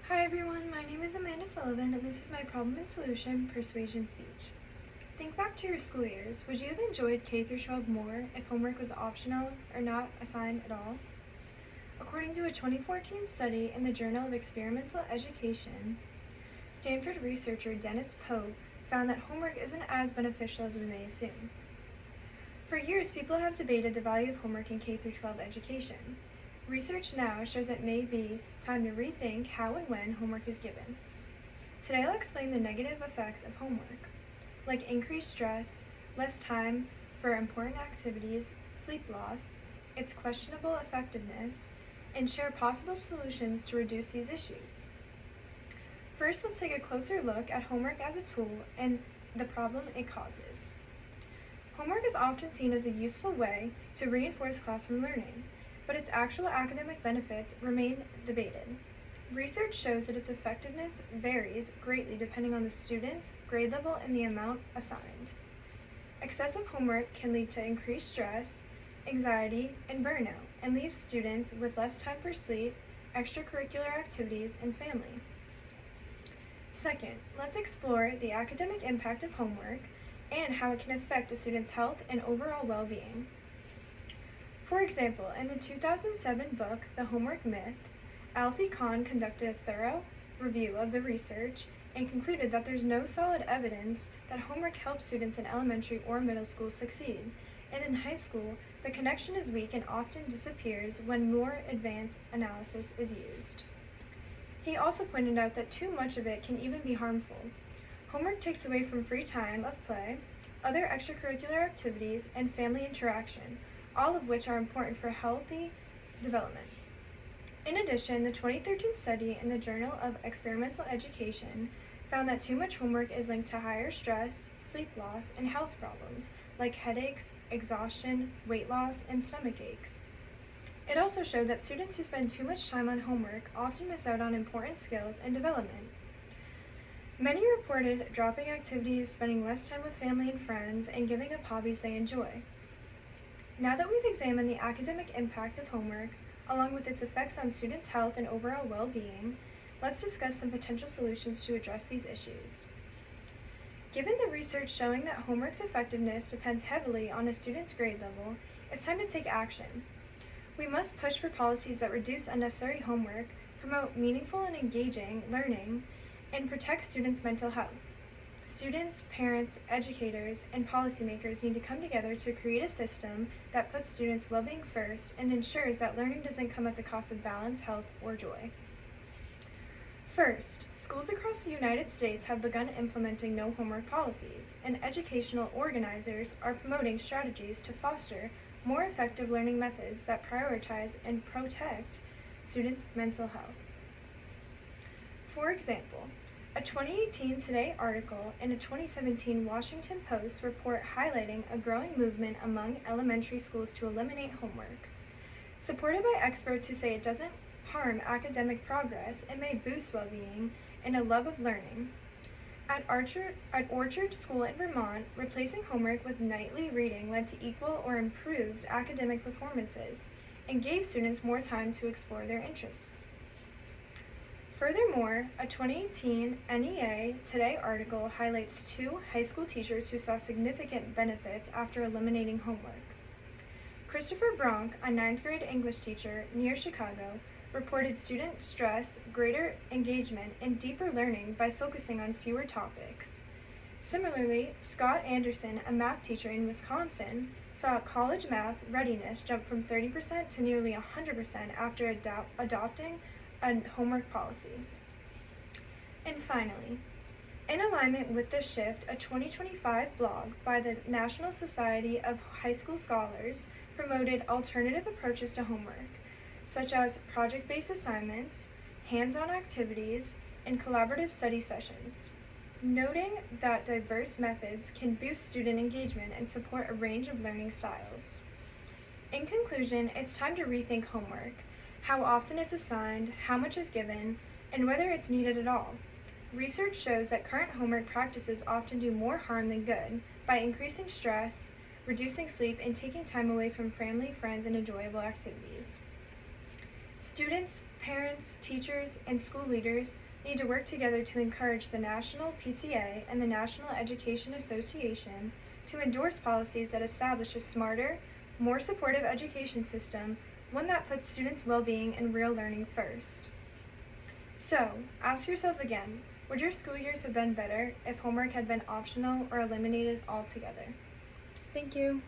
Hi everyone, my name is Amanda Sullivan and this is my problem and solution persuasion speech. Think back to your school years. Would you have enjoyed K through 12 more if homework was optional or not assigned at all? According to a 2014 study in the Journal of Experimental Education, Stanford researcher Dennis Pope found that homework isn't as beneficial as we may assume. For years, people have debated the value of homework in K through 12 education. Research now shows it may be time to rethink how and when homework is given. Today I'll explain the negative effects of homework, like increased stress, less time for important activities, sleep loss, its questionable effectiveness, and share possible solutions to reduce these issues. First, let's take a closer look at homework as a tool and the problem it causes. Homework is often seen as a useful way to reinforce classroom learning, but its actual academic benefits remain debated. Research shows that its effectiveness varies greatly depending on the student's grade level and the amount assigned. Excessive homework can lead to increased stress, anxiety, and burnout, and leaves students with less time for sleep, extracurricular activities, and family. Second, let's explore the academic impact of homework and how it can affect a student's health and overall well-being. For example, in the 2007 book, The Homework Myth, Alfie Kahn conducted a thorough review of the research and concluded that there's no solid evidence that homework helps students in elementary or middle school succeed, and in high school, the connection is weak and often disappears when more advanced analysis is used. He also pointed out that too much of it can even be harmful. Homework takes away from free time of play, other extracurricular activities, and family interaction, all of which are important for healthy development. In addition, the 2013 study in the Journal of Experimental Education found that too much homework is linked to higher stress, sleep loss, and health problems like headaches, exhaustion, weight loss, and stomach aches. It also showed that students who spend too much time on homework often miss out on important skills and development. Many reported dropping activities, spending less time with family and friends, and giving up hobbies they enjoy. Now that we've examined the academic impact of homework, along with its effects on students' health and overall well-being, let's discuss some potential solutions to address these issues. Given the research showing that homework's effectiveness depends heavily on a student's grade level, it's time to take action. We must push for policies that reduce unnecessary homework, promote meaningful and engaging learning, and protect students' mental health. Students, parents, educators, and policymakers need to come together to create a system that puts students' well-being first and ensures that learning doesn't come at the cost of balance, health, or joy. First, schools across the United States have begun implementing no homework policies, and educational organizers are promoting strategies to foster more effective learning methods that prioritize and protect students' mental health. For example, a 2018 Today article and a 2017 Washington Post report highlighting a growing movement among elementary schools to eliminate homework. Supported by experts who say it doesn't harm academic progress, it may boost well-being and a love of learning. At Orchard School in Vermont, replacing homework with nightly reading led to equal or improved academic performances and gave students more time to explore their interests. Furthermore, a 2018 NEA Today article highlights two high school teachers who saw significant benefits after eliminating homework. Christopher Bronk, a 9th grade English teacher near Chicago, reported student stress, greater engagement, and deeper learning by focusing on fewer topics. Similarly, Scott Anderson, a math teacher in Wisconsin, saw college math readiness jump from 30% to nearly 100% after adopting a homework policy. And finally, in alignment with this shift, a 2025 blog by the National Society of High School Scholars promoted alternative approaches to homework, such as project-based assignments, hands-on activities, and collaborative study sessions, noting that diverse methods can boost student engagement and support a range of learning styles. In conclusion, it's time to rethink homework, how often it's assigned, how much is given, and whether it's needed at all. Research shows that current homework practices often do more harm than good by increasing stress, reducing sleep, and taking time away from family, friends, and enjoyable activities. Students, parents, teachers, and school leaders need to work together to encourage the National PTA and the National Education Association to endorse policies that establish a smarter, more supportive education system, one that puts students' well-being and real learning first. So, ask yourself again, would your school years have been better if homework had been optional or eliminated altogether? Thank you.